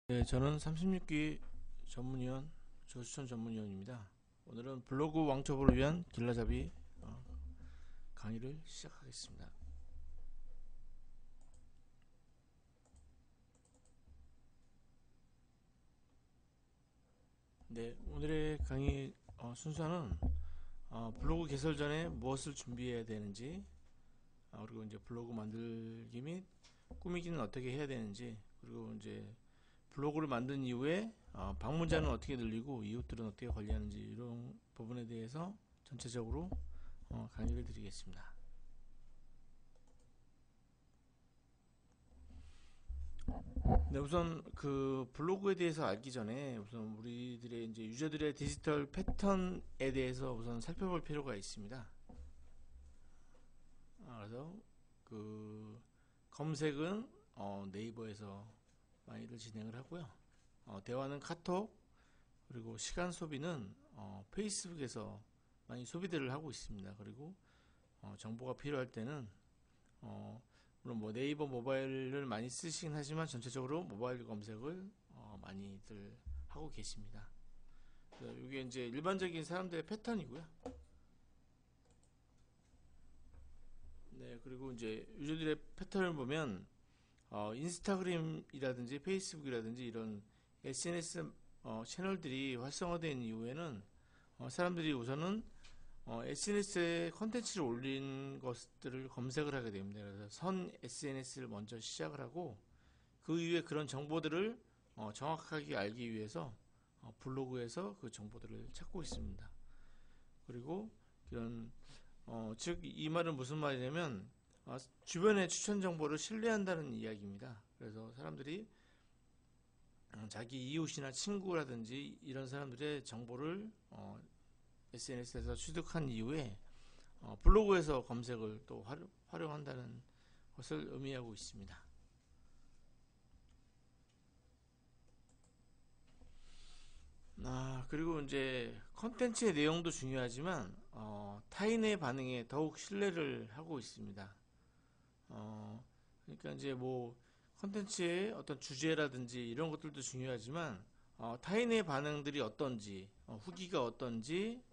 네, 저는 36기 전문위원 조수천 전문위원입니다. 오늘은 블로그 왕초보를 위한 길라잡이 강의를 시작하겠습니다. 네, 오늘의 강의 순서는 블로그 개설 전에 무엇을 준비해야 되는지, 그리고 이제 블로그 만들기 및 꾸미기는 어떻게 해야 되는지, 그리고 이제 블로그를 만든 이후에 방문자는 어떻게 늘리고 이웃들은 어떻게 관리하는지 이런 부분에 대해서 전체적으로 강의를 드리겠습니다. 네, 우선 그 블로그에 대해서 알기 전에 우선 우리들의 이제 유저들의 디지털 패턴에 대해서 우선 살펴볼 필요가 있습니다. 그래서 그 검색은 네이버에서 많이들 진행을 하고요. 대화는 카톡, 그리고 시간 소비는 페이스북에서 많이 소비들을 하고 있습니다. 그리고 정보가 필요할 때는 물론 뭐 네이버 모바일을 많이 쓰시긴 하지만 전체적으로 모바일 검색을 많이들 하고 계십니다. 이게 이제 일반적인 사람들의 패턴이고요. 네, 그리고 이제 유저들의 패턴을 보면 인스타그램이라든지 페이스북이라든지 이런 SNS 채널들이 활성화된 이후에는 사람들이 우선은 SNS에 컨텐츠를 올린 것들을 검색을 하게 됩니다. 그래서 선 SNS를 먼저 시작을 하고 그 이후에 그런 정보들을 정확하게 알기 위해서 블로그에서 그 정보들을 찾고 있습니다. 그리고 이런 즉 이 말은 무슨 말이냐면 주변의 추천 정보를 신뢰한다는 이야기입니다. 그래서 사람들이 자기 이웃이나 친구라든지 이런 사람들의 정보를 SNS에서 취득한 이후에 블로그에서 검색을 또 활용한다는 것을 의미하고 있습니다. 그리고 이제 컨텐츠의 내용도 중요하지만 타인의 반응에 더욱 신뢰를 하고 있습니다. 그러니까 이제 뭐 컨텐츠의 어떤 주제라든지 이런 것들도 중요하지만 타인의 반응들이 어떤지, 후기가 어떤지,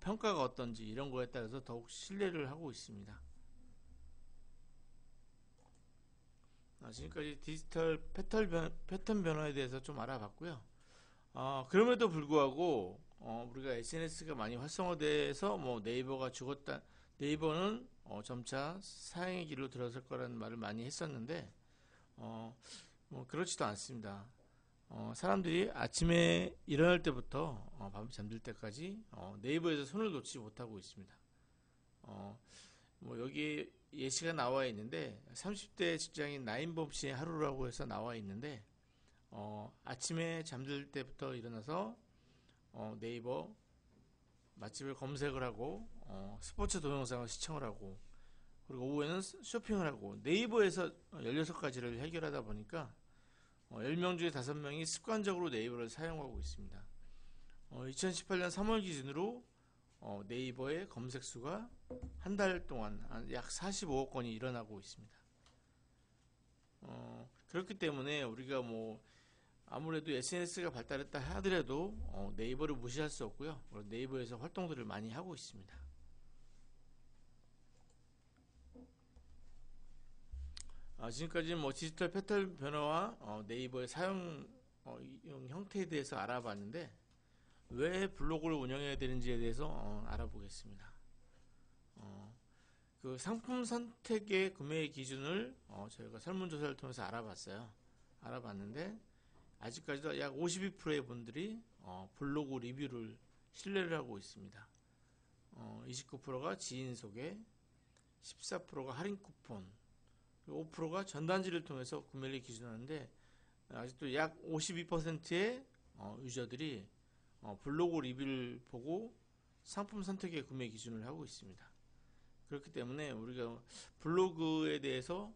평가가 어떤지 이런 거에 따라서 더욱 신뢰를 하고 있습니다. 지금까지 디지털 패턴 변화에 대해서 좀 알아봤고요. 그럼에도 불구하고 우리가 SNS가 많이 활성화돼서 뭐 네이버가 죽었다, 네이버는 점차 사양의 길로 들어설 거라는 말을 많이 했었는데 뭐 그렇지도 않습니다. 사람들이 아침에 일어날 때부터 밤 잠들 때까지 네이버에서 손을 놓지 못하고 있습니다. 뭐 여기 예시가 나와 있는데 30대 직장인 나인범 씨의 하루라고 해서 나와 있는데 아침에 잠들 때부터 일어나서 네이버 맛집을 검색을 하고 스포츠 동영상을 시청을 하고 그리고 오후에는 쇼핑을 하고 네이버에서 16가지를 해결하다 보니까 10명 중에 5명이 습관적으로 네이버를 사용하고 있습니다. 2018년 3월 기준으로 네이버의 검색 수가 한 달 동안 약 45억 건이 일어나고 있습니다. 그렇기 때문에 우리가 뭐 아무래도 SNS가 발달했다 하더라도 네이버를 무시할 수 없고요. 네이버에서 활동들을 많이 하고 있습니다. 지금까지 뭐 디지털 패턴 변화와 네이버의 사용 형태에 대해서 알아봤는데 왜 블로그를 운영해야 되는지에 대해서 알아보겠습니다. 그 상품 선택의 구매 기준을 저희가 설문조사를 통해서 알아봤는데 아직까지도 약 52%의 분들이 블로그 리뷰를 신뢰를 하고 있습니다. 29%가 지인 소개, 14%가 할인 쿠폰, 5%가 전단지를 통해서 구매를 기준하는데 아직도 약 52%의 유저들이 블로그 리뷰를 보고 상품 선택의 구매 기준을 하고 있습니다. 그렇기 때문에 우리가 블로그에 대해서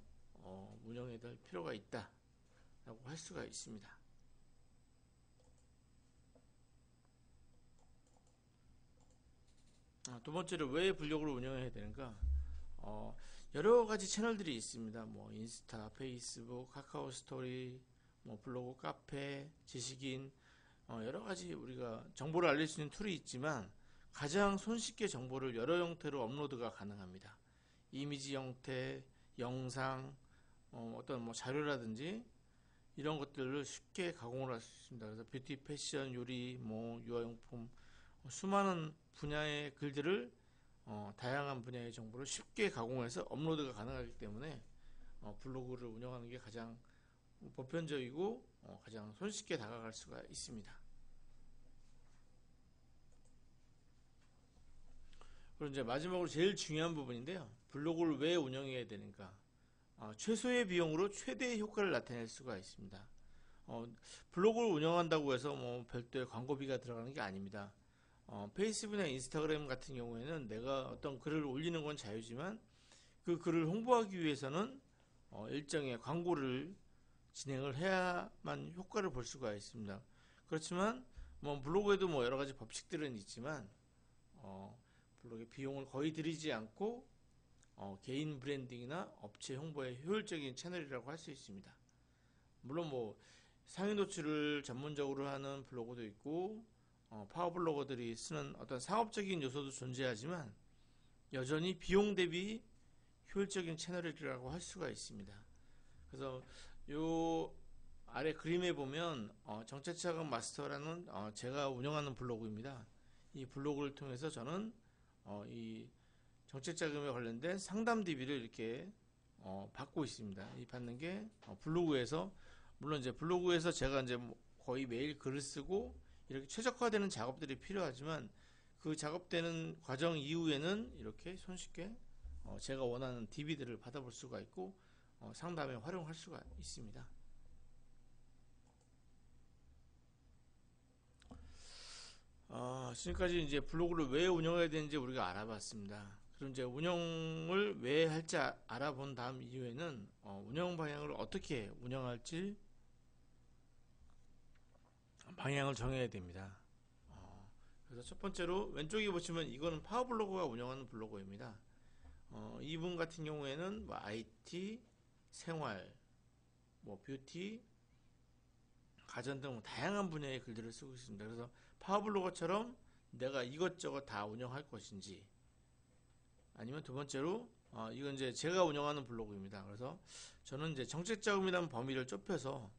운영해야 될 필요가 있다라고 할 수가 있습니다. 두 번째로 왜 블로그를 운영해야 되는가? 여러 가지 채널들이 있습니다. 뭐 인스타, 페이스북, 카카오 스토리, 뭐 블로그, 카페, 지식인, 여러 가지 우리가 정보를 알릴 수 있는 툴이 있지만 가장 손쉽게 정보를 여러 형태로 업로드가 가능합니다. 이미지 형태, 영상, 어떤 뭐 자료라든지 이런 것들을 쉽게 가공을 할 수 있습니다. 그래서 뷰티, 패션, 요리, 뭐 유아용품, 수많은 분야의 글들을 다양한 분야의 정보를 쉽게 가공해서 업로드가 가능하기 때문에 블로그를 운영하는 게 가장 보편적이고 가장 손쉽게 다가갈 수가 있습니다. 그리고 이제 마지막으로 제일 중요한 부분인데요. 블로그를 왜 운영해야 되는가? 최소의 비용으로 최대의 효과를 나타낼 수가 있습니다. 블로그를 운영한다고 해서 뭐 별도의 광고비가 들어가는 게 아닙니다. 페이스북이나 인스타그램 같은 경우에는 내가 어떤 글을 올리는 건 자유지만 그 글을 홍보하기 위해서는 일정의 광고를 진행을 해야만 효과를 볼 수가 있습니다. 그렇지만 뭐 블로그에도 뭐 여러 가지 법칙들은 있지만 블로그에 비용을 거의 들이지 않고 개인 브랜딩이나 업체 홍보에 효율적인 채널이라고 할 수 있습니다. 물론 뭐 상위 노출을 전문적으로 하는 블로그도 있고 파워블로거들이 쓰는 어떤 상업적인 요소도 존재하지만 여전히 비용 대비 효율적인 채널이라고 할 수가 있습니다. 그래서 요 아래 그림에 보면 정책자금 마스터라는 제가 운영하는 블로그입니다. 이 블로그를 통해서 저는 이 정책자금에 관련된 상담 DB를 이렇게 받고 있습니다. 이 받는 게 블로그에서 물론 이제 블로그에서 제가 이제 거의 매일 글을 쓰고 이렇게 최적화되는 작업들이 필요하지만 그 작업되는 과정 이후에는 이렇게 손쉽게 제가 원하는 DB들을 받아볼 수가 있고 상담에 활용할 수가 있습니다. 지금까지 이제 블로그를 왜 운영해야 되는지 우리가 알아봤습니다. 그럼 이제 운영을 왜 할지 알아본 다음 이후에는 운영 방향을 어떻게 운영할지 방향을 정해야 됩니다. 그래서 첫 번째로 왼쪽에 보시면 이거는 파워블로그가 운영하는 블로그입니다. 이분 같은 경우에는 뭐 IT, 생활, 뭐 뷰티, 가전 등 다양한 분야의 글들을 쓰고 있습니다. 그래서 파워블로거처럼 내가 이것저것 다 운영할 것인지 아니면 두 번째로 이건 이제 제가 운영하는 블로그입니다. 그래서 저는 이제 정책자금이라는 범위를 좁혀서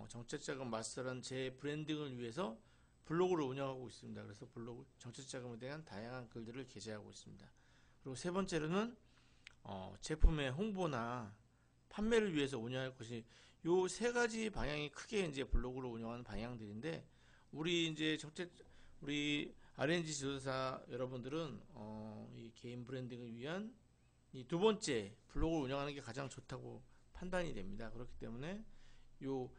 정책자금 마스터라는 제 브랜딩을 위해서 블로그를 운영하고 있습니다. 그래서 블로그 정책자금에 대한 다양한 글들을 게재하고 있습니다. 그리고 세 번째로는 제품의 홍보나 판매를 위해서 운영할 것이 요 세 가지 방향이 크게 이제 블로그를 운영하는 방향들인데 우리 이제 우리 R&D 지도사 여러분들은 이 개인 브랜딩을 위한 이 두 번째 블로그를 운영하는 게 가장 좋다고 판단이 됩니다. 그렇기 때문에 요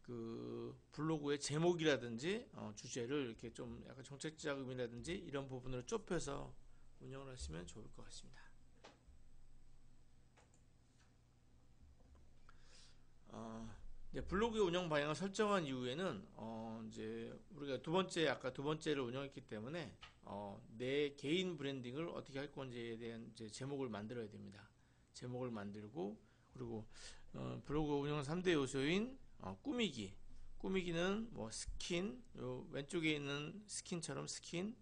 그 블로그의 제목이라든지 주제를 이렇게 좀 약간 정책 자금이라든지 이런 부분을 좁혀서 운영을 하시면 좋을 것 같습니다. 이제 블로그의 운영 방향을 설정한 이후에는 이제 우리가 아까 두 번째를 운영했기 때문에 내 개인 브랜딩을 어떻게 할 건지에 대한 이제 제목을 만들어야 됩니다. 제목을 만들고 그리고 블로그 운영 3대 요소인 꾸미기는 뭐 스킨, 요 왼쪽에 있는 스킨처럼 스킨,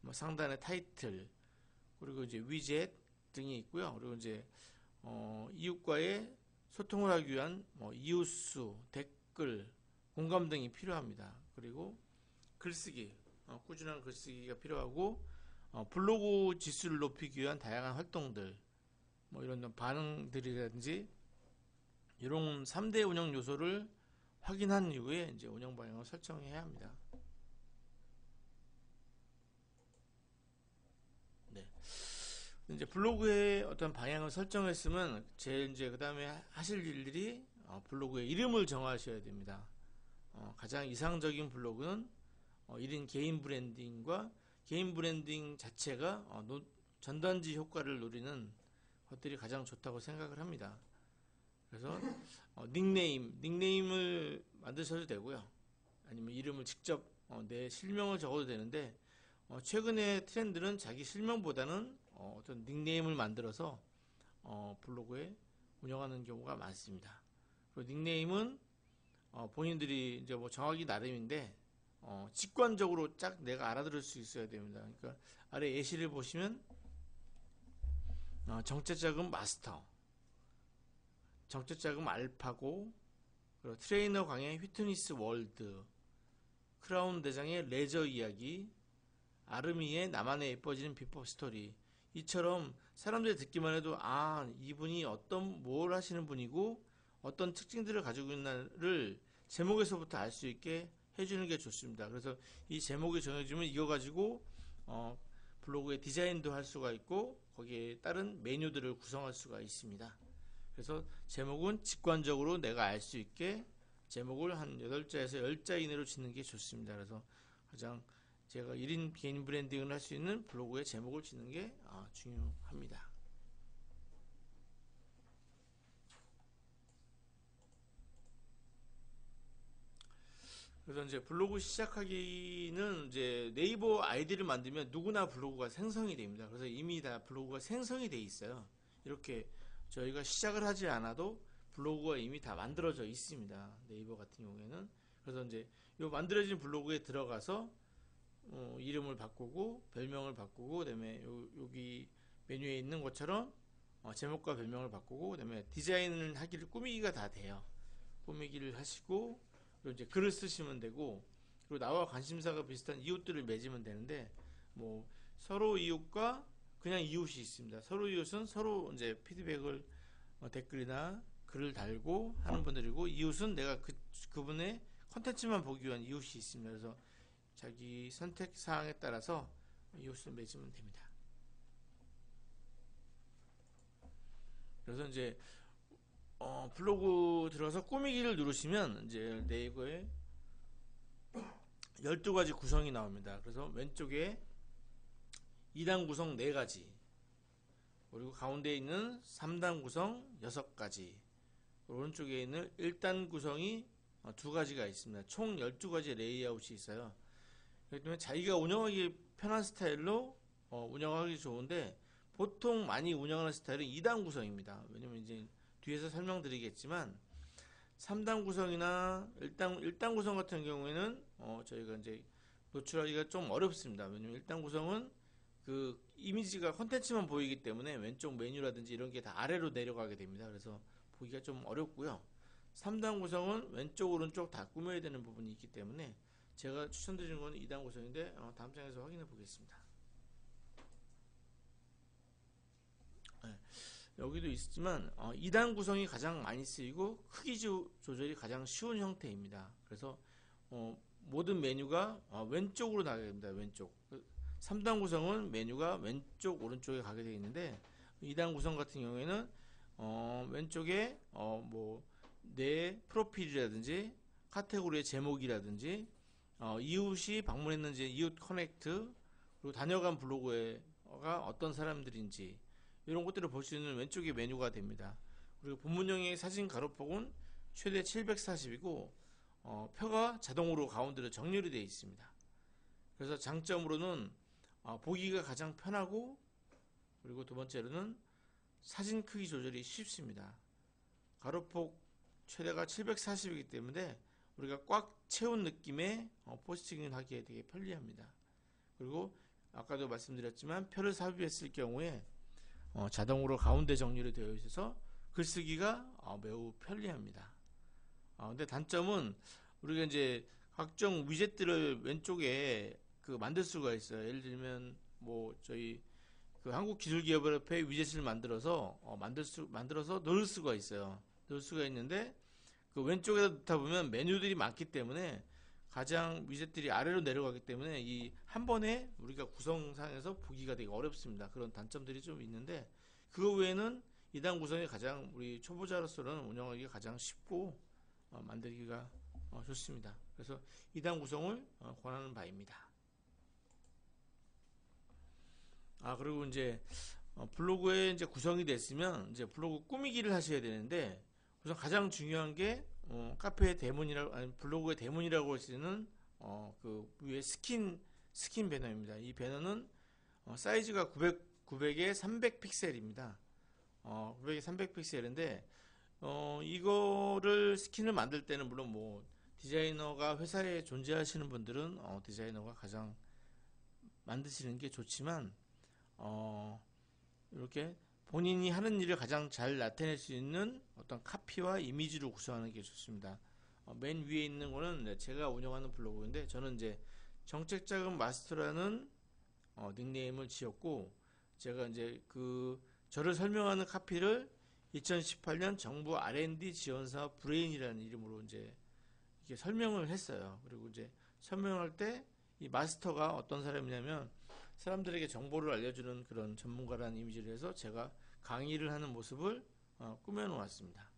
뭐 상단에 타이틀, 그리고 이제 위젯 등이 있고요. 그리고 이제 이웃과의 소통을 하기 위한 뭐 이웃수, 댓글, 공감 등이 필요합니다. 그리고 글쓰기, 꾸준한 글쓰기가 필요하고 블로그 지수를 높이기 위한 다양한 활동들, 뭐 이런 반응들이라든지 이런 3대 운영 요소를 확인한 이후에 이제 운영 방향을 설정해야 합니다. 네. 이제 블로그의 어떤 방향을 설정했으면 제일 이제 그 다음에 하실 일들이 블로그의 이름을 정하셔야 됩니다. 가장 이상적인 블로그는 1인 개인 브랜딩과 개인 브랜딩 자체가 전단지 효과를 노리는 것들이 가장 좋다고 생각을 합니다. 그래서 닉네임을 만드셔도 되고요. 아니면 이름을 직접 내 실명을 적어도 되는데 최근의 트렌드는 자기 실명보다는 어떤 닉네임을 만들어서 블로그에 운영하는 경우가 많습니다. 그리고 닉네임은 본인들이 이제 뭐 정하기 나름인데 직관적으로 쫙 내가 알아들을 수 있어야 됩니다. 그러니까 아래 예시를 보시면 정체자금 마스터, 정체자금 알파고, 그리고 트레이너 강의 휘트니스 월드, 크라운 대장의 레저 이야기, 아르미의 나만의 예뻐지는 비법 스토리. 이처럼 사람들이 듣기만 해도 이분이 뭘 하시는 분이고 어떤 특징들을 가지고 있나를 제목에서부터 알 수 있게 해주는 게 좋습니다. 그래서 이 제목이 정해지면 이거 가지고 블로그의 디자인도 할 수가 있고 거기에 따른 메뉴들을 구성할 수가 있습니다. 그래서 제목은 직관적으로 내가 알 수 있게 제목을 한 8자에서 10자 이내로 짓는 게 좋습니다. 그래서 가장 제가 1인 개인 브랜딩을 할 수 있는 블로그의 제목을 짓는 게 중요합니다. 그래서 이제 블로그 시작하기는 이제 네이버 아이디를 만들면 누구나 블로그가 생성이 됩니다. 그래서 이미 다 블로그가 생성이 돼 있어요. 이렇게 저희가 시작을 하지 않아도 블로그가 이미 다 만들어져 있습니다. 네이버 같은 경우에는. 그래서 이제 이 만들어진 블로그에 들어가서 이름을 바꾸고 별명을 바꾸고 그다음에 여기 메뉴에 있는 것처럼 제목과 별명을 바꾸고 그다음에 디자인을 하기를 꾸미기가 다 돼요. 꾸미기를 하시고 그리고 이제 글을 쓰시면 되고 그리고 나와 관심사가 비슷한 이웃들을 맺으면 되는데 뭐 서로 이웃과 그냥 이웃이 있습니다. 서로 이웃은 서로 이제 피드백을 댓글이나 글을 달고 하는 분들이고 이웃은 내가 그분의 컨텐츠만 보기 위한 이웃이 있습니다. 그래서 자기 선택 사항에 따라서 이웃을 맺으면 됩니다. 그래서 이제 블로그 들어가서 꾸미기를 누르시면 이제 네이버에 12가지 구성이 나옵니다. 그래서 왼쪽에 2단 구성 4가지, 그리고 가운데 있는 3단 구성 6가지, 오른쪽에 있는 1단 구성이 2가지가 있습니다. 총 12가지 레이아웃이 있어요. 그렇기 때문에 자기가 운영하기 편한 스타일로 운영하기 좋은데 보통 많이 운영하는 스타일은 2단 구성입니다. 왜냐면 이제 뒤에서 설명드리겠지만 3단 구성이나 1단 구성 같은 경우에는 저희가 이제 노출하기가 좀 어렵습니다. 왜냐면 1단 구성은 그 이미지가 컨텐츠만 보이기 때문에 왼쪽 메뉴라든지 이런 게 다 아래로 내려가게 됩니다. 그래서 보기가 좀 어렵고요. 3단 구성은 왼쪽 오른쪽 다 꾸며야 되는 부분이 있기 때문에 제가 추천드리는 건 2단 구성인데 다음 장에서 확인해 보겠습니다. 네. 여기도 있지만 2단 구성이 가장 많이 쓰이고 크기 조절이 가장 쉬운 형태입니다. 그래서 모든 메뉴가 왼쪽으로 나가게 됩니다. 왼쪽. 3단 구성은 메뉴가 왼쪽 오른쪽에 가게 되어 있는데 2단 구성 같은 경우에는 왼쪽에 뭐 내 프로필이라든지 카테고리의 제목이라든지 이웃이 방문했는지 이웃 커넥트, 그리고 다녀간 블로그가 어떤 사람들인지 이런 것들을 볼 수 있는 왼쪽에 메뉴가 됩니다. 그리고 본문형의 사진 가로폭은 최대 740이고 표가 자동으로 가운데로 정렬이 되어 있습니다. 그래서 장점으로는 보기가 가장 편하고, 그리고 두 번째로는 사진 크기 조절이 쉽습니다. 가로폭 최대가 740이기 때문에 우리가 꽉 채운 느낌의 포스팅을 하기에 되게 편리합니다. 그리고 아까도 말씀드렸지만 표를 삽입했을 경우에 자동으로 가운데 정렬이 되어 있어서 글쓰기가 매우 편리합니다. 근데 단점은 우리가 이제 각종 위젯들을 왼쪽에 만들 수가 있어요. 예를 들면 뭐 저희 그 한국기술기업협회 위젯을 만들어서 넣을 수가 있어요. 넣을 수가 있는데 그 왼쪽에다 넣다 보면 메뉴들이 많기 때문에 가장 위젯들이 아래로 내려가기 때문에 이 한 번에 우리가 구성상에서 보기가 되게 어렵습니다. 그런 단점들이 좀 있는데 그거 외에는 2단 구성이 가장 우리 초보자로서는 운영하기가 가장 쉽고 만들기가 좋습니다. 그래서 2단 구성을 권하는 바입니다. 그리고 이제 블로그에 이제 구성이 됐으면 이제 블로그 꾸미기를 하셔야 되는데 우선 가장 중요한 게 카페의 대문이라고, 아니 블로그의 대문이라고 할 수 있는 그 위에 스킨 배너입니다. 이 배너는 사이즈가 900에 300 픽셀입니다. 900에 300 픽셀인데 이거를 스킨을 만들 때는 물론 뭐 디자이너가 회사에 존재하시는 분들은 디자이너가 가장 만드시는 게 좋지만 이렇게 본인이 하는 일을 가장 잘 나타낼 수 있는 어떤 카피와 이미지를 구성하는 게 좋습니다. 맨 위에 있는 거는 제가 운영하는 블로그인데 저는 이제 정책자금 마스터라는 닉네임을 지었고 제가 이제 그 저를 설명하는 카피를 2018년 정부 R&D 지원사업 브레인이라는 이름으로 이제 이렇게 설명을 했어요. 그리고 이제 설명할 때 이 마스터가 어떤 사람이냐면 사람들에게 정보를 알려주는 그런 전문가라는 이미지를 해서 제가 강의를 하는 모습을 꾸며 놓았습니다.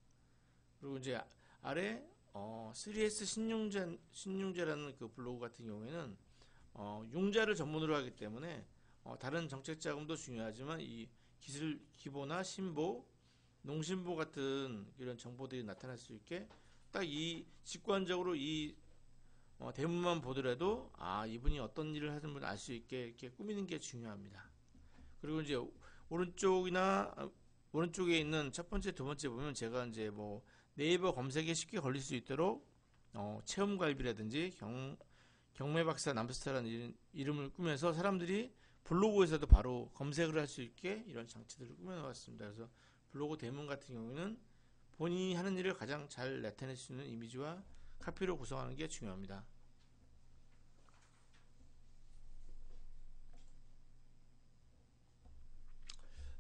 그리고 이제 아래 3S 신용제라는 그 블로그 같은 경우에는 융자를 전문으로 하기 때문에 다른 정책 자금도 중요하지만 이 기술 기보나 신보, 농신보 같은 이런 정보들이 나타날 수 있게 딱 이 직관적으로 이 대문만 보더라도 이분이 어떤 일을 하는 분을 알 수 있게 이렇게 꾸미는 게 중요합니다. 그리고 이제 오른쪽에 있는 첫 번째, 두 번째 보면 제가 이제 뭐 네이버 검색에 쉽게 걸릴 수 있도록 체험갈비라든지 경매박사 남스타라는 이름을 꾸며서 사람들이 블로그에서도 바로 검색을 할 수 있게 이런 장치들을 꾸며 놓았습니다. 그래서 블로그 대문 같은 경우에는 본인이 하는 일을 가장 잘 나타낼 수 있는 이미지와 카피로 구성하는 게 중요합니다.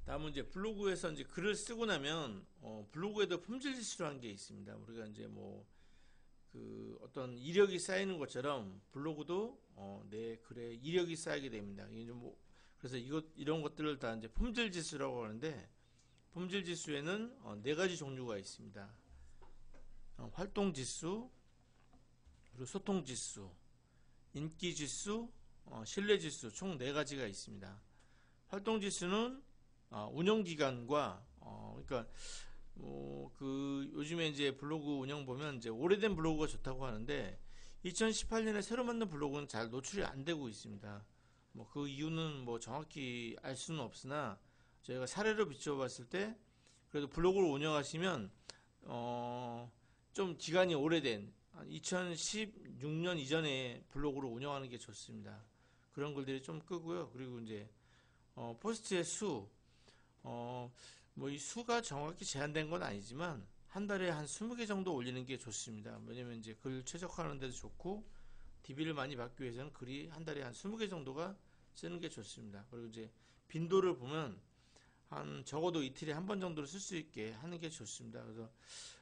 다음은 이제 블로그에서 이제 글을 쓰고 나면 블로그에도 품질 지수라는 게 있습니다. 우리가 이제 뭐 그 어떤 이력이 쌓이는 것처럼 블로그도 내 글에 이력이 쌓이게 됩니다. 이제 뭐 그래서 이런 것들을 다 이제 품질 지수라고 하는데 품질 지수에는 네 가지 종류가 있습니다. 활동 지수, 그리고 소통 지수, 인기 지수, 신뢰 지수 총 네 가지가 있습니다. 활동 지수는 운영 기간과 그러니까 그 요즘에 이제 블로그 운영 보면 이제 오래된 블로그가 좋다고 하는데 2018년에 새로 만든 블로그는 잘 노출이 안 되고 있습니다. 뭐 그 이유는 뭐 정확히 알 수는 없으나 저희가 사례로 비춰봤을 때 그래도 블로그를 운영하시면 좀 기간이 오래된 2016년 이전에 블로그를 운영하는 게 좋습니다. 그런 글들이 좀 끄고요. 그리고 이제 포스트의 수, 뭐 이 수가 정확히 제한된 건 아니지만 한 달에 한 20개 정도 올리는 게 좋습니다. 왜냐면 이제 글 최적화하는 데도 좋고 DB를 많이 받기 위해서는 글이 한 달에 한 20개 정도가 쓰는 게 좋습니다. 그리고 이제 빈도를 보면 한 적어도 이틀에 한 번 정도를 쓸 수 있게 하는 게 좋습니다. 그래서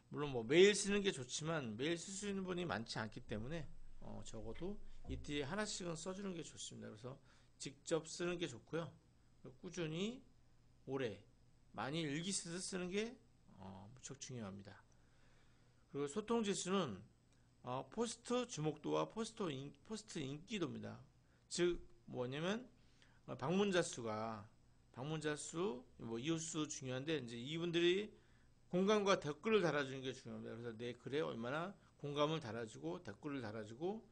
물론 뭐 매일 쓰는 게 좋지만 매일 쓸 수 있는 분이 많지 않기 때문에 적어도 이틀에 하나씩은 써주는 게 좋습니다. 그래서 직접 쓰는 게 좋고요. 꾸준히 오래 많이 일기 쓰듯 쓰는 게 무척 중요합니다. 그리고 소통 지수는 포스트 주목도와 포스트 인기도입니다. 즉 뭐냐면 방문자 수, 뭐 이웃 수 중요한데 이제 이분들이 공감과 댓글을 달아주는 게 중요합니다. 그래서 내 글에 얼마나 공감을 달아주고 댓글을 달아주고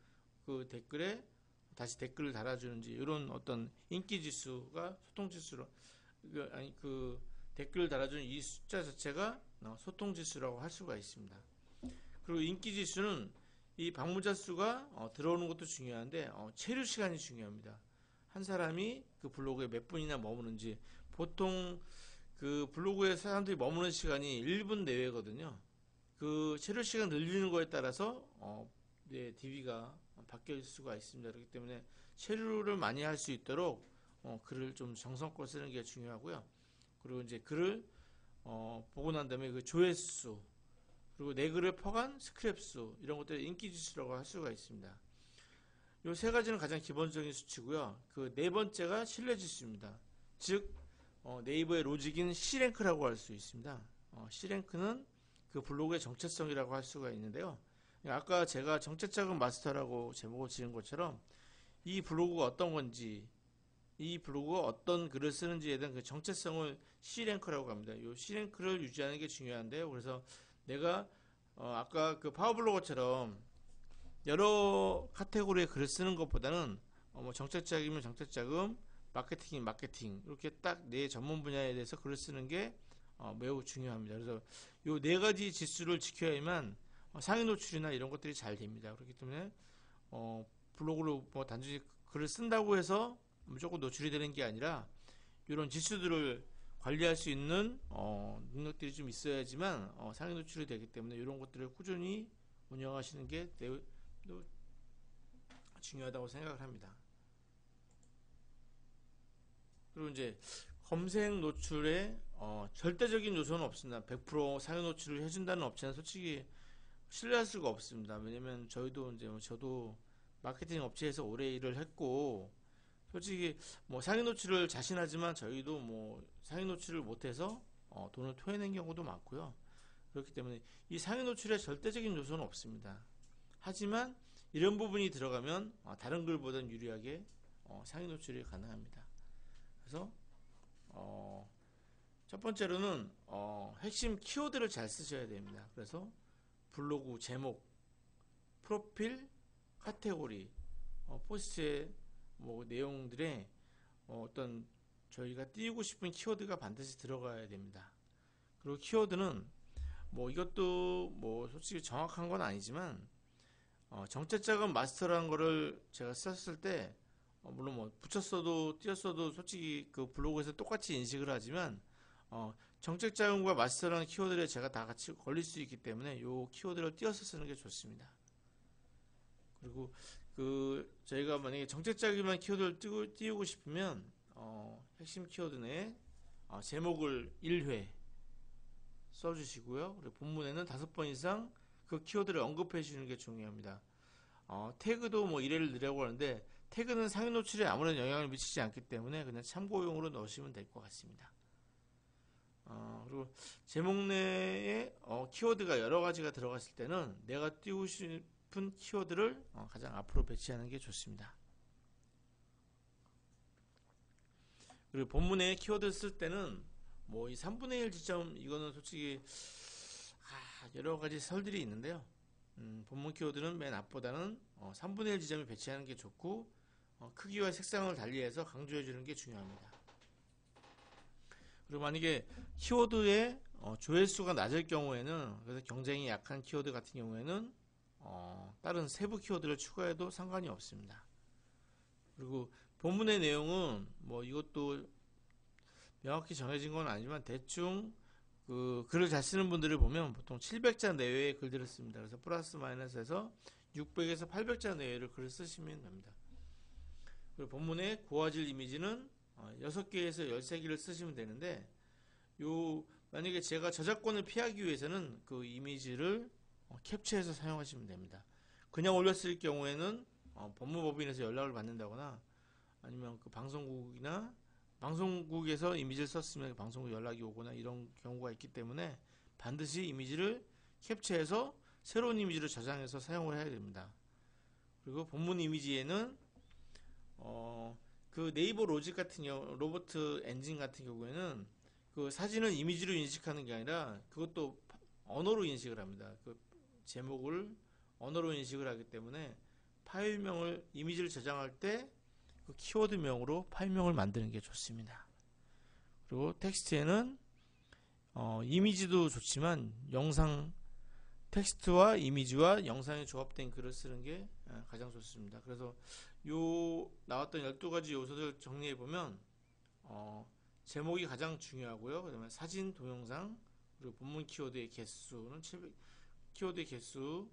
그 댓글에 다시 댓글을 달아주는지 이런 어떤 인기 지수가 소통 지수로 그 댓글을 달아주는 이 숫자 자체가 소통 지수라고 할 수가 있습니다. 그리고 인기 지수는 이 방문자 수가 들어오는 것도 중요한데 체류 시간이 중요합니다. 한 사람이 그 블로그에 몇 분이나 머무는지 보통 그 블로그에 사람들이 머무는 시간이 1분 내외거든요. 그 체류 시간 늘리는 거에 따라서 DB가 바뀔 수가 있습니다. 그렇기 때문에 체류를 많이 할 수 있도록 글을 좀 정성껏 쓰는 게 중요하고요. 그리고 이제 글을 보고 난 다음에 그 조회수 그리고 내 글을 퍼간 스크랩 수 이런 것들을 인기 지수라고 할 수가 있습니다. 이 세 가지는 가장 기본적인 수치고요. 그 네 번째가 신뢰 지수입니다. 즉 네이버의 로직인 C랭크라고 할 수 있습니다. C랭크는 그 블로그의 정체성이라고 할 수가 있는데요. 아까 제가 정책자금 마스터라고 제목을 지은 것처럼 이 블로그가 어떤 건지 이 블로그가 어떤 글을 쓰는지에 대한 그 정체성을 C랭크라고 합니다. 이 C랭크를 유지하는 게 중요한데요. 그래서 내가 아까 그 파워블로거처럼 여러 카테고리의 글을 쓰는 것보다는 뭐 정책자금이면 정책자금, 마케팅이면 마케팅 이렇게 딱 내 전문 분야에 대해서 글을 쓰는 게 매우 중요합니다. 그래서 요 네 가지 지수를 지켜야만 상위 노출이나 이런 것들이 잘 됩니다. 그렇기 때문에 블로그로 뭐 단지 글을 쓴다고 해서 무조건 노출이 되는 게 아니라 이런 지수들을 관리할 수 있는 능력들이 좀 있어야지만 상위 노출이 되기 때문에 이런 것들을 꾸준히 운영하시는 게 매우 중요하다고 생각을 합니다. 그리고 이제 검색 노출에 절대적인 요소는 없습니다. 100% 상위 노출을 해준다는 업체는 솔직히 신뢰할 수가 없습니다. 왜냐면 저희도 이제 저도 마케팅 업체에서 오래 일을 했고 솔직히 뭐 상위 노출을 자신하지만 저희도 뭐 상위 노출을 못해서 돈을 토해낸 경우도 많고요. 그렇기 때문에 이 상위 노출에 절대적인 요소는 없습니다. 하지만 이런 부분이 들어가면 다른 글보다는 유리하게 상위 노출이 가능합니다. 그래서 첫 번째로는 핵심 키워드를 잘 쓰셔야 됩니다. 그래서 블로그 제목, 프로필, 카테고리, 포스트의 뭐 내용들에 어떤 저희가 띄우고 싶은 키워드가 반드시 들어가야 됩니다. 그리고 키워드는 뭐 이것도 뭐 솔직히 정확한 건 아니지만 정책자금 마스터라는 거를 제가 썼을 때 물론 뭐 붙였어도 띄었어도 솔직히 그 블로그에서 똑같이 인식을 하지만 정책자금과 마스터라는 키워드에 제가 다 같이 걸릴 수 있기 때문에 이 키워드를 띄어서 쓰는 게 좋습니다. 그리고 저희가 만약에 정책자금만 키워드를 띄우고 싶으면 핵심 키워드 내에 제목을 1회 써주시고요. 그리고 본문에는 5번 이상 그 키워드를 언급해 주시는 게 중요합니다. 태그도 뭐 1회를 넣으려고 하는데 태그는 상위 노출에 아무런 영향을 미치지 않기 때문에 그냥 참고용으로 넣으시면 될 것 같습니다. 그리고 제목 내에 키워드가 여러 가지가 들어갔을 때는 내가 띄우고 싶은 키워드를 가장 앞으로 배치하는 게 좋습니다. 그리고 본문에 키워드 쓸 때는 뭐 이 3분의 1 지점 이거는 솔직히 여러 가지 설들이 있는데요. 본문 키워드는 맨 앞보다는 3분의 1 지점에 배치하는 게 좋고 크기와 색상을 달리해서 강조해 주는 게 중요합니다. 그리고 만약에 키워드의 조회수가 낮을 경우에는 그래서 경쟁이 약한 키워드 같은 경우에는 다른 세부 키워드를 추가해도 상관이 없습니다. 그리고 본문의 내용은 뭐 이것도 명확히 정해진 건 아니지만 대충 그 글을 잘 쓰는 분들을 보면 보통 700자 내외의 글들을 씁니다. 그래서 플러스 마이너스해서 600에서 800자 내외를 글을 쓰시면 됩니다. 그리고 본문의 고화질 이미지는 6개에서 13개를 쓰시면 되는데 만약에 제가 저작권을 피하기 위해서는 그 이미지를 캡처해서 사용하시면 됩니다. 그냥 올렸을 경우에는 법무법인에서 연락을 받는다거나 아니면 그 방송국에서 이미지를 썼으면 방송국 연락이 오거나 이런 경우가 있기 때문에 반드시 이미지를 캡처해서 새로운 이미지를 저장해서 사용을 해야 됩니다. 그리고 본문 이미지에는 그 네이버 로직 같은 경우 로버트 엔진 같은 경우에는 그 사진을 이미지로 인식하는 게 아니라 그것도 언어로 인식을 합니다. 그 제목을 언어로 인식을 하기 때문에 파일명을 이미지를 저장할 때 그 키워드명으로 파일명을 만드는 게 좋습니다. 그리고 텍스트에는 이미지도 좋지만 영상 텍스트와 이미지와 영상이 조합된 글을 쓰는 게 가장 좋습니다. 그래서 나왔던 12가지 요소들 정리해 보면 제목이 가장 중요하고요. 그다음에 사진, 동영상, 그리고 본문 키워드의 개수는 키워드의 개수,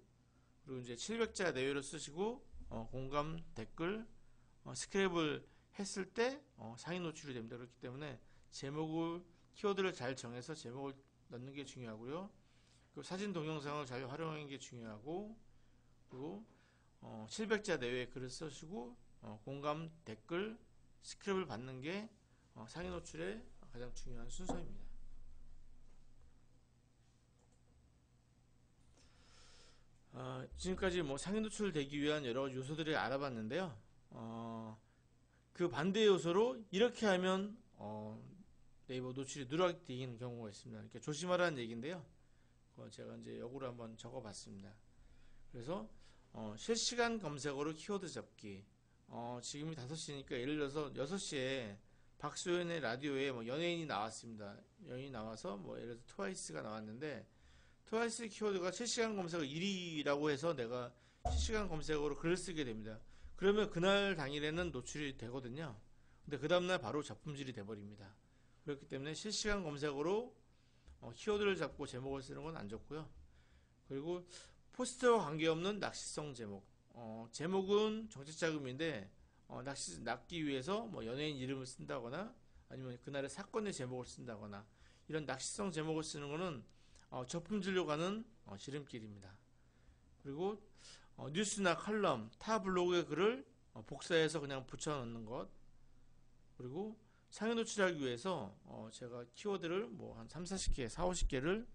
그리고 이제 700자 내외로 쓰시고 공감, 댓글, 스크랩을 했을 때 상위 노출이 됩니다. 그렇기 때문에 키워드를 잘 정해서 제목을 넣는 게 중요하고요. 그리고 사진, 동영상을 잘 활용하는 게 중요하고, 그리고 700자 내외의 글을 쓰시고 공감, 댓글, 스크랩을 받는 게 상위 노출의 가장 중요한 순서입니다. 지금까지 뭐 상위 노출 되기 위한 여러 요소들을 알아봤는데요. 그 반대 요소로 이렇게 하면 네이버 노출이 누락되는 경우가 있습니다. 이렇게 조심하라는 얘기인데요. 제가 이제 역으로 한번 적어봤습니다. 그래서 실시간 검색어로 키워드 잡기. 지금이 5시니까 예를 들어서 6시에 박소연의 라디오에 뭐 연예인이 나왔습니다. 연예인이 나와서 뭐 예를 들어 트와이스가 나왔는데 트와이스 키워드가 실시간 검색어 1위라고 해서 내가 실시간 검색어로 글을 쓰게 됩니다. 그러면 그날 당일에는 노출이 되거든요. 근데 그 다음날 바로 작품질이 돼버립니다. 그렇기 때문에 실시간 검색어로 키워드를 잡고 제목을 쓰는 건 안 좋고요. 그리고 포스트와 관계없는 낚시성 제목. 제목은 정치자금인데 낚기 위해서 뭐 연예인 이름을 쓴다거나 아니면 그날의 사건의 제목을 쓴다거나 이런 낚시성 제목을 쓰는 거는 저품질로 가는 지름길입니다. 그리고 뉴스나 칼럼, 타 블로그의 글을 복사해서 그냥 붙여넣는 것. 그리고 상위 노출하기 위해서 제가 키워드를 뭐 한 3, 40개, 4, 50개를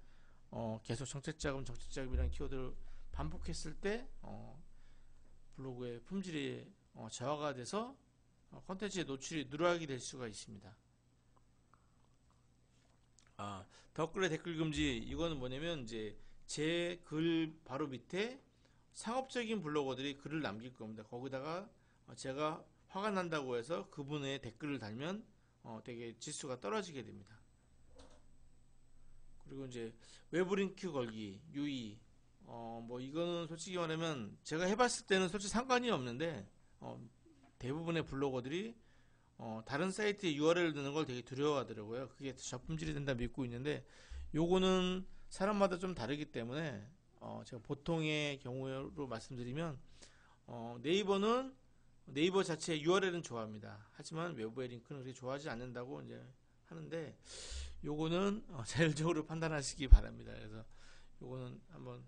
계속 정책자금이라는 키워드를 반복했을 때 블로그의 품질이 저하가 돼서 콘텐츠의 노출이 누락이 될 수가 있습니다. 댓글의 댓글 금지, 이거는 뭐냐면 이제 제 글 바로 밑에 상업적인 블로거들이 글을 남길 겁니다. 거기다가 제가 화가 난다고 해서 그분의 댓글을 달면 되게 지수가 떨어지게 됩니다. 그리고 이제 외부 링크 걸기, 유의, 뭐 이거는 솔직히 말하면 제가 해봤을 때는 솔직히 상관이 없는데 대부분의 블로거들이 다른 사이트에 URL 넣는 걸 되게 두려워하더라고요. 그게 저품질이 된다 믿고 있는데 요거는 사람마다 좀 다르기 때문에 제가 보통의 경우로 말씀드리면 네이버는 네이버 자체의 URL은 좋아합니다. 하지만 외부의 링크는 그렇게 좋아하지 않는다고 이제 하는데 요거는 자율적으로 판단하시기 바랍니다. 그래서 요거는 한번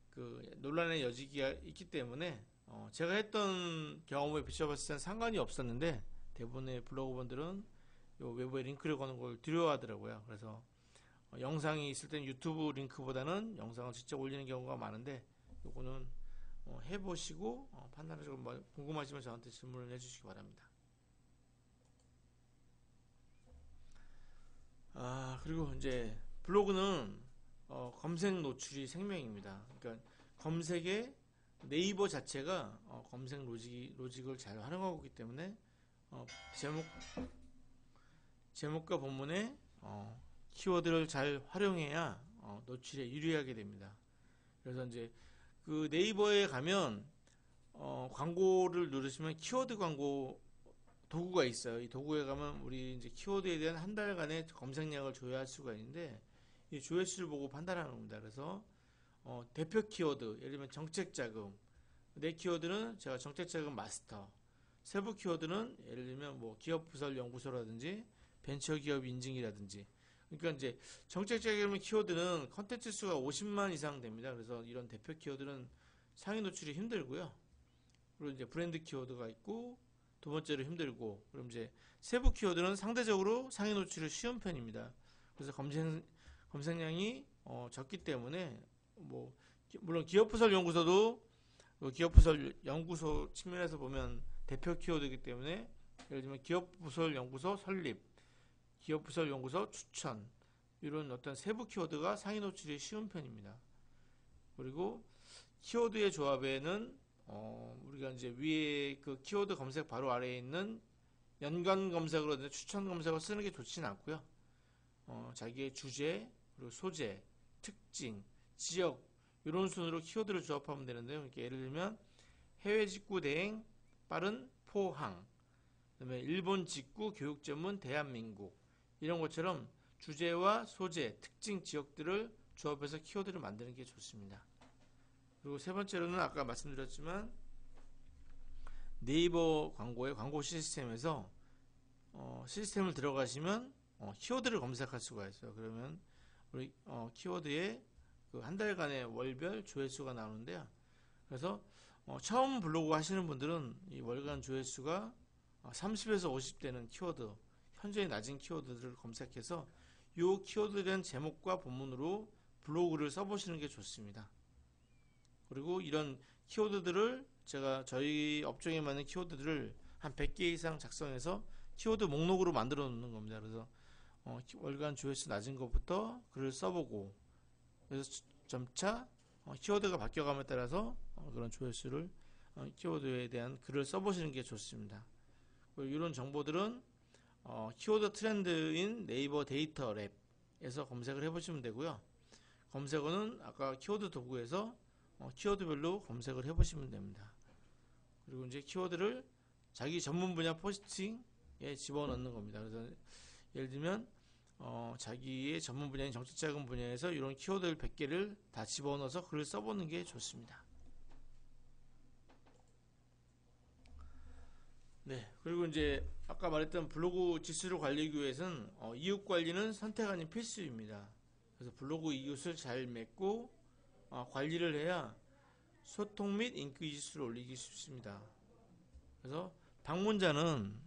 그 논란의 여지가 있기 때문에 제가 했던 경험에 비춰봤을 때는 상관이 없었는데 대부분의 블로거분들은 요 외부에 링크를 거는 걸 두려워하더라고요. 그래서 영상이 있을 때는 유튜브 링크보다는 영상을 직접 올리는 경우가 많은데 요거는 해보시고 판단하시고 궁금하시면 저한테 질문을 해주시기 바랍니다. 그리고 이제 블로그는 검색 노출이 생명입니다. 그러니까 검색에 네이버 자체가 검색 로직을 잘 활용하고 있기 때문에 제목과 본문에 키워드를 잘 활용해야 노출에 유리하게 됩니다. 그래서 이제 그 네이버에 가면 광고를 누르시면 키워드 광고 도구가 있어요. 이 도구에 가면 우리 이제 키워드에 대한 한 달간의 검색량을 조회할 수가 있는데 이 조회수를 보고 판단하는 겁니다. 그래서 대표 키워드, 예를 들면 정책자금, 내 키워드는 제가 정책자금 마스터, 세부 키워드는 예를 들면 뭐 기업부설 연구소라든지 벤처기업 인증이라든지. 그러니까 이제 정책자금 키워드는 컨텐츠 수가 50만 이상 됩니다. 그래서 이런 대표 키워드는 상위 노출이 힘들고요. 그리고 이제 브랜드 키워드가 있고 두 번째로 힘들고, 그럼 이제 세부 키워드는 상대적으로 상위 노출이 쉬운 편입니다. 그래서 검색량이 적기 때문에 뭐 물론 기업부설 연구소도 기업부설 연구소 측면에서 보면 대표 키워드이기 때문에 예를 들면 기업부설 연구소 설립, 기업부설 연구소 추천, 이런 어떤 세부 키워드가 상위 노출이 쉬운 편입니다. 그리고 키워드의 조합에는 우리가 이제 위에 그 키워드 검색 바로 아래에 있는 연관 검색으로 추천 검색을 쓰는 게 좋지는 않고요. 자기의 주제, 그리고 소재, 특징, 지역, 이런 순으로 키워드를 조합하면 되는데요. 이렇게 예를 들면 해외 직구 대행 빠른 포항, 그다음에 일본 직구 교육 전문 대한민국, 이런 것처럼 주제와 소재, 특징, 지역들을 조합해서 키워드를 만드는 게 좋습니다. 그리고 세 번째로는 아까 말씀드렸지만 네이버 광고의 광고 시스템에서 시스템을 들어가시면 키워드를 검색할 수가 있어요. 그러면 우리 키워드에 그 한 달간의 월별 조회수가 나오는데요. 그래서 처음 블로그 하시는 분들은 이 월간 조회수가 30에서 50 되는 키워드, 현저히 낮은 키워드들을 검색해서 이 키워드에 대한 제목과 본문으로 블로그를 써보시는 게 좋습니다. 그리고 이런 키워드들을 제가 저희 업종에 맞는 키워드들을 한 100개 이상 작성해서 키워드 목록으로 만들어 놓는 겁니다. 그래서 월간 조회수 낮은 것부터 글을 써보고, 그래서 점차 키워드가 바뀌어감에 따라서 그런 조회수를 키워드에 대한 글을 써보시는 게 좋습니다. 이런 정보들은 키워드 트렌드인 네이버 데이터 랩에서 검색을 해보시면 되고요. 검색어는 아까 키워드 도구에서 키워드별로 검색을 해보시면 됩니다. 그리고 이제 키워드를 자기 전문 분야 포스팅에 집어넣는 겁니다. 그래서 예를 들면 자기의 전문 분야인 정책자금 분야에서 이런 키워드 100개를 다 집어넣어서 글을 써보는 게 좋습니다. 네, 그리고 이제 아까 말했던 블로그 지수를 관리하기 위해서는 이웃 관리는 선택 아닌 필수입니다. 그래서 블로그 이웃을 잘 맺고 관리를 해야 소통 및 인기 지수를 올리기 쉽습니다. 그래서 방문자는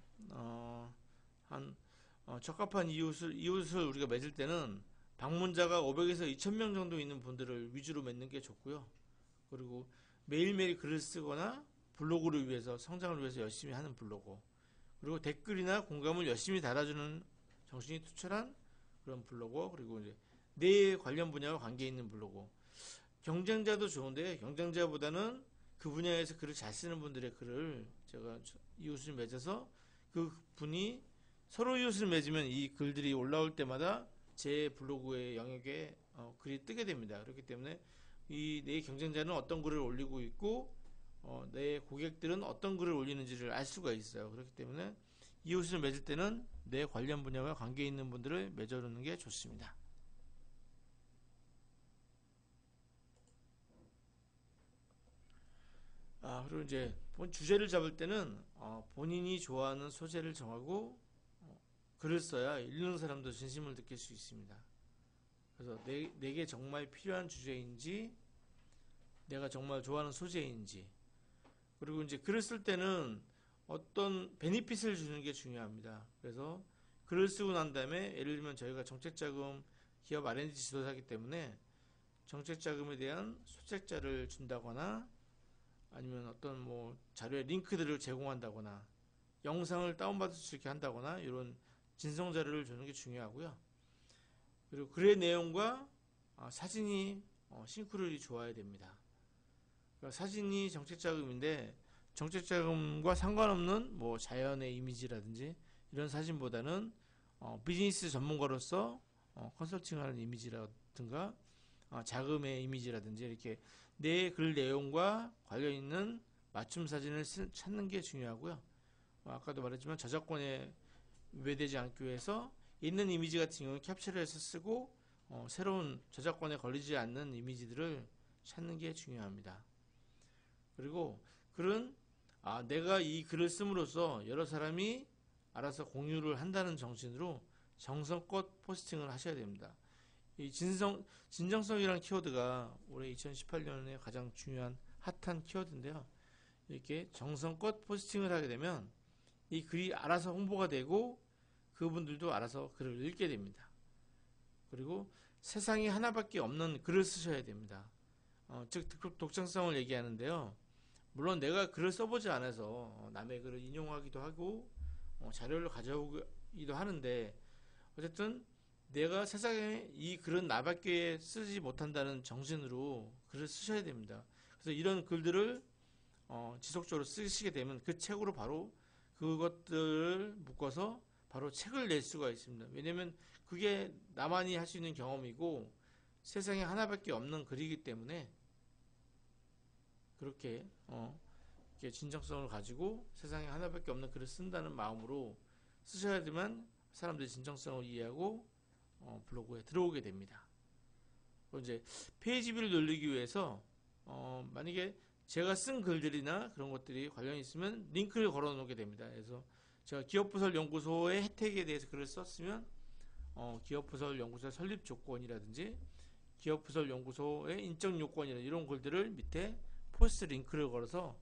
적합한 이웃을 우리가 맺을 때는 방문자가 500에서 2000명 정도 있는 분들을 위주로 맺는 게 좋고요. 그리고 매일매일 글을 쓰거나 블로그를 위해서 성장을 위해서 열심히 하는 블로그, 그리고 댓글이나 공감을 열심히 달아주는 정신이 투철한 그런 블로그, 그리고 이제 내 관련 분야와 관계 있는 블로그. 경쟁자도 좋은데 경쟁자보다는 그 분야에서 글을 잘 쓰는 분들의 글을 제가 이웃을 맺어서 그 분이 서로 이웃을 맺으면 이 글들이 올라올 때마다 제 블로그의 영역에 글이 뜨게 됩니다. 그렇기 때문에 이 내 경쟁자는 어떤 글을 올리고 있고 내 고객들은 어떤 글을 올리는지를 알 수가 있어요. 그렇기 때문에 이웃을 맺을 때는 내 관련 분야와 관계 있는 분들을 맺어놓는 게 좋습니다. 그리고 이제 주제를 잡을 때는 본인이 좋아하는 소재를 정하고 글을 써야 읽는 사람도 진심을 느낄 수 있습니다. 그래서 내게 정말 필요한 주제인지, 내가 정말 좋아하는 소재인지, 그리고 이제 글을 쓸 때는 어떤 베니핏을 주는 게 중요합니다. 그래서 글을 쓰고 난 다음에 예를 들면 저희가 정책자금 기업 R&D 지도사이기 때문에 정책자금에 대한 소책자를 준다거나 아니면 어떤 뭐 자료의 링크들을 제공한다거나 영상을 다운받을 수 있게 한다거나 이런 진성 자료를 주는 게 중요하고요. 그리고 글의 내용과 사진이 싱크로율이 좋아야 됩니다. 그러니까 사진이 정책자금인데 정책자금과 상관없는 뭐 자연의 이미지라든지 이런 사진보다는 비즈니스 전문가로서 컨설팅하는 이미지라든가 자금의 이미지라든지 이렇게 내 글 내용과 관련 있는 맞춤 사진을 찾는 게 중요하고요. 아까도 말했지만 저작권에 위배되지 않기 위해서 있는 이미지 같은 경우는 캡처를 해서 쓰고 새로운 저작권에 걸리지 않는 이미지들을 찾는 게 중요합니다. 그리고 글은 내가 이 글을 씀으로써 여러 사람이 알아서 공유를 한다는 정신으로 정성껏 포스팅을 하셔야 됩니다. 이 진정성이라는 키워드가 올해 2018년에 가장 중요한 핫한 키워드인데요. 이렇게 정성껏 포스팅을 하게 되면 이 글이 알아서 홍보가 되고 그분들도 알아서 글을 읽게 됩니다. 그리고 세상에 하나밖에 없는 글을 쓰셔야 됩니다. 즉 독창성을 얘기하는데요. 물론 내가 글을 써보지 않아서 남의 글을 인용하기도 하고 자료를 가져오기도 하는데 어쨌든 내가 세상에 이 글은 나밖에 쓰지 못한다는 정신으로 글을 쓰셔야 됩니다. 그래서 이런 글들을 지속적으로 쓰시게 되면 그 책으로 바로 그것들을 묶어서 바로 책을 낼 수가 있습니다. 왜냐하면 그게 나만이 할 수 있는 경험이고 세상에 하나밖에 없는 글이기 때문에 그렇게 진정성을 가지고 세상에 하나밖에 없는 글을 쓴다는 마음으로 쓰셔야지만 사람들이 진정성을 이해하고 블로그에 들어오게 됩니다. 그리고 이제 페이지 뷰를 늘리기 위해서 만약에 제가 쓴 글들이나 그런 것들이 관련이 있으면 링크를 걸어 놓게 됩니다. 그래서 제가 기업부설 연구소의 혜택에 대해서 글을 썼으면 기업부설 연구소의 설립 조건이라든지 기업부설 연구소의 인적 요건이나 이런 글들을 밑에 포스트 링크를 걸어서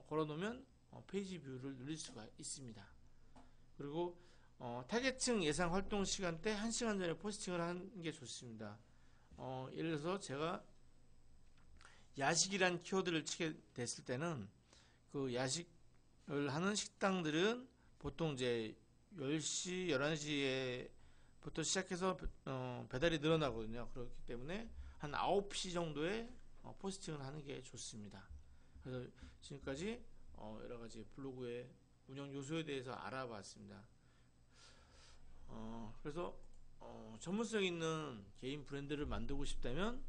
걸어 놓으면 페이지 뷰를 늘릴 수가 있습니다. 그리고 타겟층 예상 활동 시간대 1시간 전에 포스팅을 하는 게 좋습니다. 예를 들어서 제가 야식이란 키워드를 치게 됐을 때는 그 야식을 하는 식당들은 보통 이제 10시, 11시에부터 시작해서 배달이 늘어나거든요. 그렇기 때문에 한 9시 정도에 포스팅을 하는 게 좋습니다. 그래서 지금까지 여러 가지 블로그의 운영 요소에 대해서 알아봤습니다. 그래서 전문성 있는 개인 브랜드를 만들고 싶다면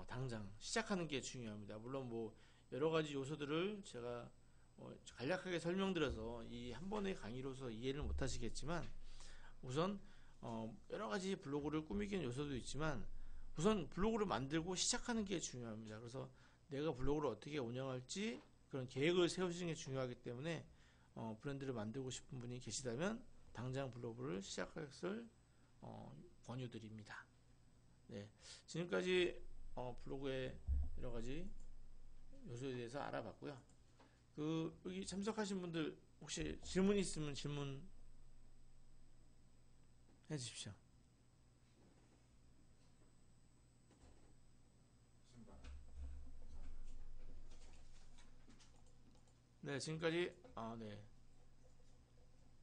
당장 시작하는 게 중요합니다. 물론 뭐 여러 가지 요소들을 제가 간략하게 설명드려서 이 한 번의 강의로서 이해를 못 하시겠지만 우선 여러 가지 블로그를 꾸미기 위한 요소도 있지만 우선 블로그를 만들고 시작하는 게 중요합니다. 그래서 내가 블로그를 어떻게 운영할지 그런 계획을 세우시는 게 중요하기 때문에 브랜드를 만들고 싶은 분이 계시다면 당장 블로그를 시작할 것을 권유드립니다. 네, 지금까지 블로그의 여러 가지 요소에 대해서 알아봤고요. 여기 참석하신 분들 혹시 질문 있으면 질문 해주십시오. 네, 지금까지 네,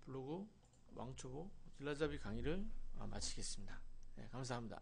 블로그 왕초보 딜라잡이 강의를 마치겠습니다. 네, 감사합니다.